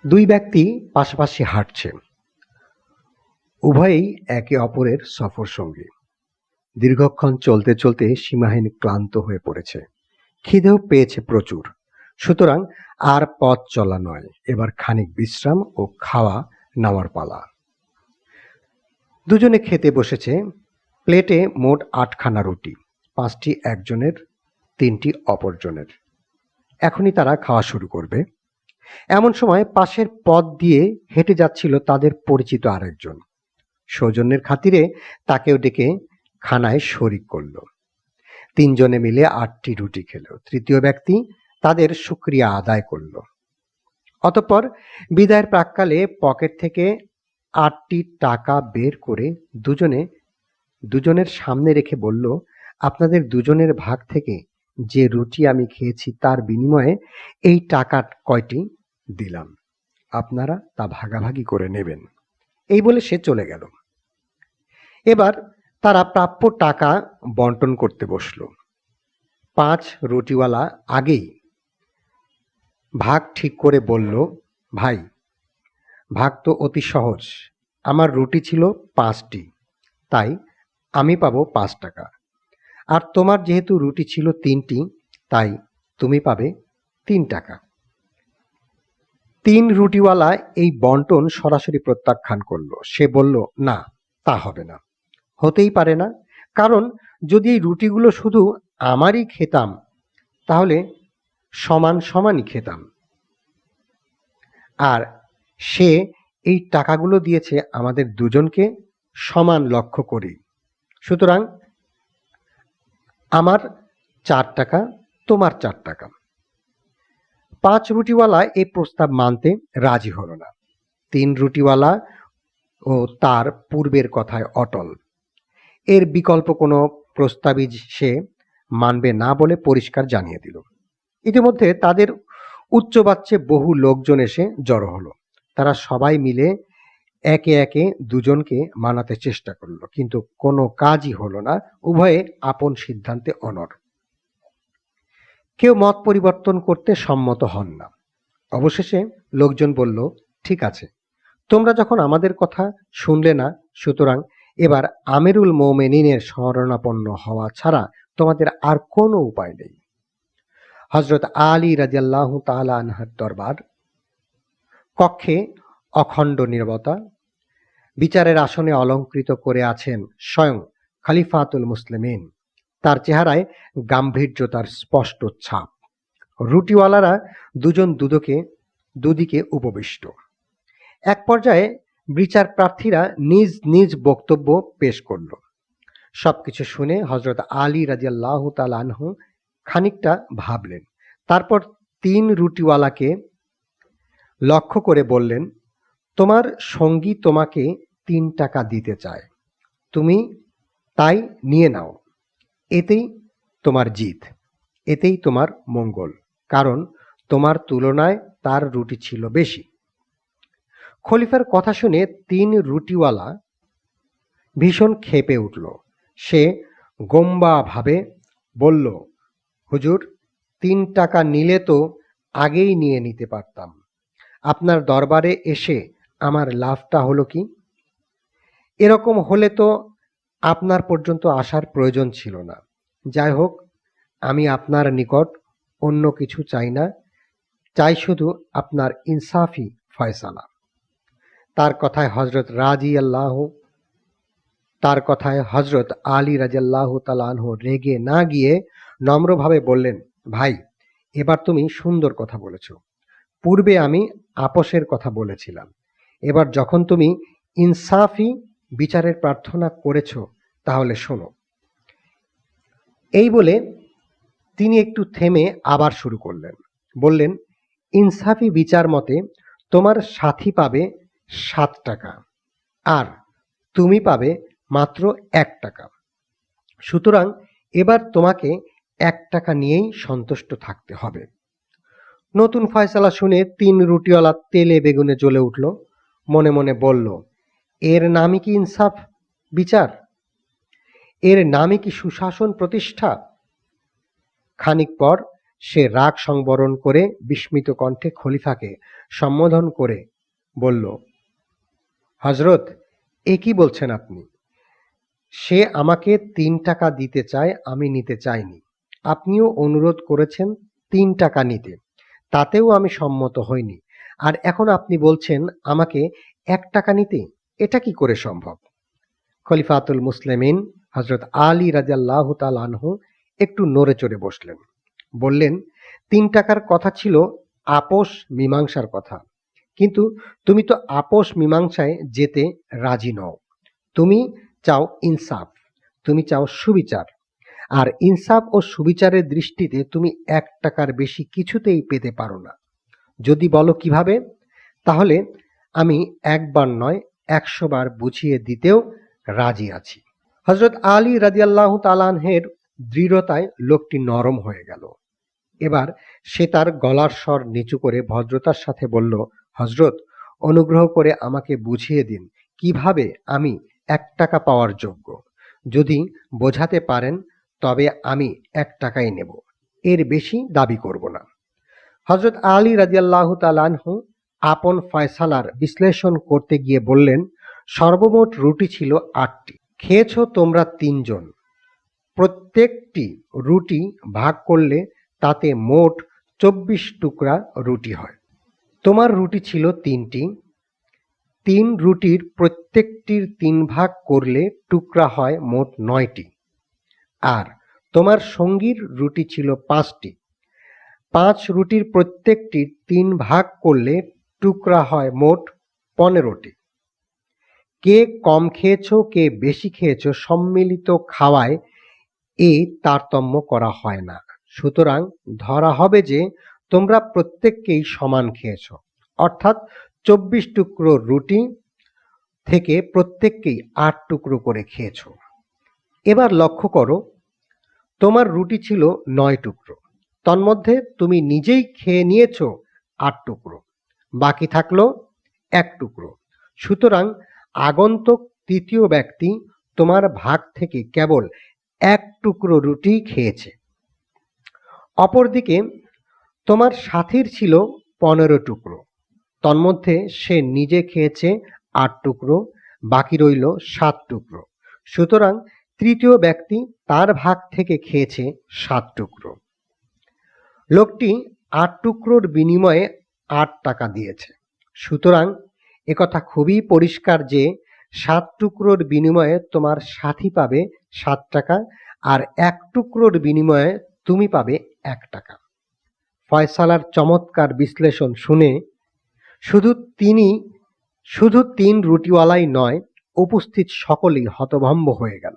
দুই ব্যক্তি পাশাপাশি হাঁটছে, উভয়েই একে অপরের সফর সঙ্গী। দীর্ঘক্ষণ চলতে চলতে সীমাহীন ক্লান্ত হয়ে পড়েছে, খিদেও পেয়েছে প্রচুর। সুতরাং আর পথ চলা নয়, এবার খানিক বিশ্রাম ও খাওয়া নেওয়ার পালা। দুজনে খেতে বসেছে। প্লেটে মোট ৮খানা রুটি, ৫টি একজনের, ৩টি অপরজনের। এখনই তারা খাওয়া শুরু করবে। এমন সময় পাশের পথ দিয়ে হেঁটে যাচ্ছিল তাদের পরিচিত আরেকজন। সৌজন্যের খাতিরে তাকেও ডেকে খানায় শরিক করল। ৩জনে মিলে ৮টি রুটি খেল। তৃতীয় ব্যক্তি তাদের শুকরিয়া আদায় করল। অতঃপর বিদায়ের প্রাক্কালে পকেট থেকে ৮টি টাকা বের করে দুজনের সামনে রেখে বলল, আপনাদের দুজনের ভাগ থেকে যে রুটি আমি খেয়েছি তার বিনিময়ে এই টাকা কয়টি দিলাম, আপনারা তা ভাগাভাগি করে নেবেন। এই বলে সে চলে গেল। এবার তারা প্রাপ্য টাকা বন্টন করতে বসল। ৫ রুটিওয়ালা আগেই ভাগ ঠিক করে বলল, ভাই, ভাগ তো অতি সহজ। আমার রুটি ছিল ৫টি, তাই আমি পাবো ৫ টাকা। আর তোমার যেহেতু রুটি ছিল ৩টি, তাই তুমি পাবে ৩ টাকা। ৩ রুটিওয়ালা এই বন্টন সরাসরি প্রত্যাখ্যান করল। সে বলল, না, তা হবে না, হতেই পারে না। কারণ যদি এই রুটিগুলো শুধু আমারই খেতাম তাহলে সমান সমানই খেতাম, আর সে এই টাকাগুলো দিয়েছে আমাদের দুজনকে সমান লক্ষ্য করেই। সুতরাং আমার ৪ টাকা, তোমার ৪ টাকা। ৫ রুটিওয়ালা এই প্রস্তাব মানতে রাজি হলো না। ৩ রুটিওয়ালা ও তার পূর্বের কথায় অটল। এর বিকল্প কোনো প্রস্তাবই সে মানবে না বলে পরিষ্কার জানিয়ে দিল। ইতিমধ্যে তাদের উচ্চবাচ্যে বহু লোকজন এসে জড়ো হলো। তারা সবাই মিলে একে একে দুজনকে মানাতে চেষ্টা করলো, কিন্তু কোনো কাজই হলো না। উভয়ে আপন সিদ্ধান্তে অনড়। কেউ মত পরিবর্তন করতে সম্মত হন না। অবশেষে লোকজন বলল, ঠিক আছে, তোমরা যখন আমাদের কথা শুনলে না, সুতরাং এবার আমিরুল মোমেনিনের শরণাপন্ন হওয়া ছাড়া তোমাদের আর কোনো উপায় নেই। হযরত আলী রাদিয়াল্লাহু তাআলা আনহুর দরবার কক্ষে অখণ্ড নীরবতা। বিচারের আসনে অলঙ্কৃত করে আছেন স্বয়ং খলিফাতুল মুসলিমিন। তার চেহারায় গাম্ভীর্যতার স্পষ্ট ছাপ। রুটিওয়ালারা দুজন দুদিকে উপবিষ্ট। এক পর্যায়ে বিচার প্রার্থীরা নিজ নিজ বক্তব্য পেশ করল। সবকিছু শুনে হযরত আলী রাদিয়াল্লাহু তাআলা আনহু খানিকটা ভাবলেন। তারপর ৩ রুটিওয়ালাকে লক্ষ্য করে বললেন, তোমার সঙ্গী তোমাকে ৩ টাকা দিতে চায়, তুমি তাই নিয়ে নাও। এতেই তোমার জিত, এতেই তোমার মঙ্গল, কারণ তোমার তুলনায় তার রুটি ছিল বেশি। খলিফার কথা শুনে ৩ রুটিওয়ালা ভীষণ ক্ষেপে উঠল। সে গোম্বাভাবে বলল, হুজুর, ৩ টাকা নিলে তো আগেই নিয়ে নিতে পারতাম। আপনার দরবারে এসে আমার লাভটা হলো কি? এরকম হলে তো আপনার পর্যন্ত আসার প্রয়োজন ছিল না। যাই হোক, আমি আপনার নিকট অন্য কিছু চাই না, চাই শুধু আপনার ইনসাফি ফয়সালা। তার কথায় হযরত আলী রাদিয়াল্লাহু তাআলা আনহু রেগে না গিয়ে নম্রভাবে বললেন, ভাই, এবার তুমি সুন্দর কথা বলেছ। পূর্বে আমি আপোসের কথা বলেছিলাম। এবার যখন তুমি ইনসাফি বিচারের প্রার্থনা করেছ, তাহলে শোনো। এই বলে তিনি একটু থেমে আবার শুরু করলেন। বললেন, ইনসাফি বিচার মতে তোমার সাথী পাবে ৭ টাকা, আর তুমি পাবে মাত্র ১ টাকা। সুতরাং এবার তোমাকে ১ টাকা নিয়েই সন্তুষ্ট থাকতে হবে। নতুন ফয়সালা শুনে ৩ রুটিওয়ালা তেলে বেগুনে জ্বলে উঠল। মনে মনে বলল, এর নামই কি ইনসাফ বিচার? এর নামই কি সুশাসন প্রতিষ্ঠা? খানিক পর সে রাগ সংবরণ করে বিস্মিত কণ্ঠে খলিফাকে সম্বোধন করে বলল, হযরত, এ কি বলছেন আপনি? সে আমাকে ৩ টাকা দিতে চায়, আমি নিতে চাইনি। আপনিও অনুরোধ করেছেন ৩ টাকা নিতে, তাতেও আমি সম্মত হইনি। আর এখন আপনি বলছেন আমাকে ১ টাকা নিতে? এটা কি করে সম্ভব? খলিফাতুল মুসলিমিন হযরত আলী রাদিয়াল্লাহু তাআলা আনহু একটু নড়েচড়ে বসলেন। বললেন, ৩ টাকার কথা ছিল আপোস মীমাংসার কথা। কিন্তু তুমি তো আপোস মীমাংসায় যেতে রাজি নও। তুমি চাও ইনসাফ, তুমি চাও সুবিচার। আর ইনসাফ ও সুবিচারের দৃষ্টিতে তুমি ১ টাকার বেশি কিছুতেই পেতে পারো না। যদি বলো কিভাবে, তাহলে আমি একবার নয় ১০০ বার বুঝিয়ে দিতেও রাজি আছি। হযরত আলী রাদিয়াল্লাহু তাআলা আনহের দৃঢ়তায় লোকটি নরম হয়ে গেল। এবার সে তার গলার স্বর নিচু করে ভদ্রতার সাথে বলল, হযরত, অনুগ্রহ করে আমাকে বুঝিয়ে দিন কিভাবে আমি ১ টাকা পাওয়ার যোগ্য। যদি বোঝাতে পারেন তবে আমি ১ টাকাই নেব, এর বেশি দাবি করব না। হযরত আলী রাদিয়াল্লাহু তাআলা আনহু আপন ফয়সালার বিশ্লেষণ করতে গিয়ে বললেন, সর্বমোট রুটি ছিল ৮টি। খেয়েছ তোমরা ৩ জন। প্রত্যেকটি রুটি ভাগ করলে তাতে মোট ২৪ টুকরা রুটি হয়। তোমার রুটি ছিল ৩টি। ৩ রুটির প্রত্যেকটির ৩ ভাগ করলে টুকরা হয় মোট ৯টি। আর তোমার সঙ্গীর রুটি ছিল ৫টি। ৫ রুটির প্রত্যেকটির ৩ ভাগ করলে টুকরা হয় মোট ১৫টি। কে কম খেয়েছ কে বেশি খেয়েছ সম্মিলিত খাওয়ায় এ তারতম্য করা হয় না। সুতরাং ধরা হবে যে তোমরা প্রত্যেককেই সমান খেয়েছ, অর্থাৎ ২৪ টুকরো রুটি থেকে প্রত্যেককেই ৮ টুকরো করে খেয়েছ। এবার লক্ষ্য করো, তোমার রুটি ছিল ৯ টুকরো, তন্মধ্যে তুমি নিজেই খেয়ে নিয়েছ ৮ টুকরো, বাকি থাকলো ১ টুকরো। সুতরাং আগন্তুক তৃতীয় ব্যক্তি তোমার ভাগ থেকে কেবল ১ টুকরো রুটি খেয়েছে। অপরদিকে তোমার সাথীর ছিল ১৫ টুকরো, তন্মধ্যে সে নিজে খেয়েছে ৮ টুকরো, বাকি রইল ৭ টুকরো। সুতরাং তৃতীয় ব্যক্তি তার ভাগ থেকে খেয়েছে ৭ টুকরো। লোকটি ৮ টুকরোর বিনিময়ে ৮ টাকা দিয়েছে। সুতরাং একথা খুবই পরিষ্কার যে ৭ টুকরোর বিনিময়ে তোমার সাথী পাবে ৭ টাকা, আর ১ টুকরোর বিনিময়ে তুমি পাবে ১ টাকা। ফয়সালার চমৎকার বিশ্লেষণ শুনে শুধু ৩ রুটিওয়ালাই নয়, উপস্থিত সকলেই হতভম্ব হয়ে গেল।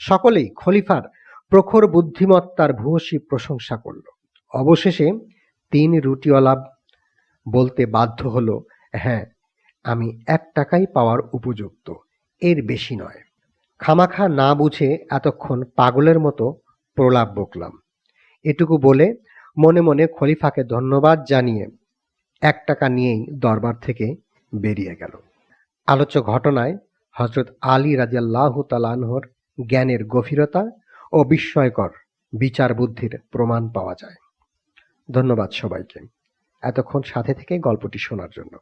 সকলেই খলিফার প্রখর বুদ্ধিমত্তার ভূয়সী প্রশংসা করল। অবশেষে ৩ রুটিওয়ালা বলতে বাধ্য হলো, হ্যাঁ, আমি ১ টাকাই পাওয়ার উপযুক্ত, এর বেশি নয়। খামাখা না বুঝে এতক্ষণ পাগলের মতো প্রলাপ বকলাম। এটুকু বলে মনে মনে খলিফাকে ধন্যবাদ জানিয়ে ১ টাকা নিয়েই দরবার থেকে বেরিয়ে গেল। আলোচ্য ঘটনায় হযরত আলী রাদিয়াল্লাহু তাআলা আনহুর জ্ঞানের গভীরতা ও বিস্ময়কর বিচার বুদ্ধির প্রমাণ পাওয়া যায়। ধন্যবাদ সবাইকে এতক্ষণ সাথে থেকে গল্পটি শোনার জন্য।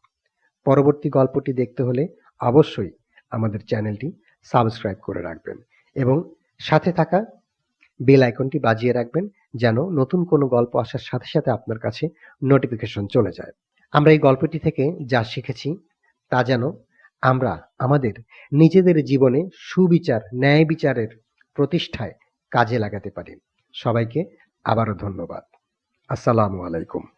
পরবর্তী গল্পটি দেখতে হলে অবশ্যই আমাদের চ্যানেলটি সাবস্ক্রাইব করে রাখবেন এবং সাথে থাকা বেল আইকনটি বাজিয়ে রাখবেন, যেন নতুন কোনো গল্প আসার সাথে সাথে আপনার কাছে নোটিফিকেশন চলে যায়। আমরা এই গল্পটি থেকে যা শিখেছি তা যেন আমরা আমাদের নিজেদের জীবনে সুবিচার, ন্যায় বিচারের প্রতিষ্ঠায় কাজে লাগাতে পারি। সবাইকে আবারও ধন্যবাদ। আসসালামু আলাইকুম।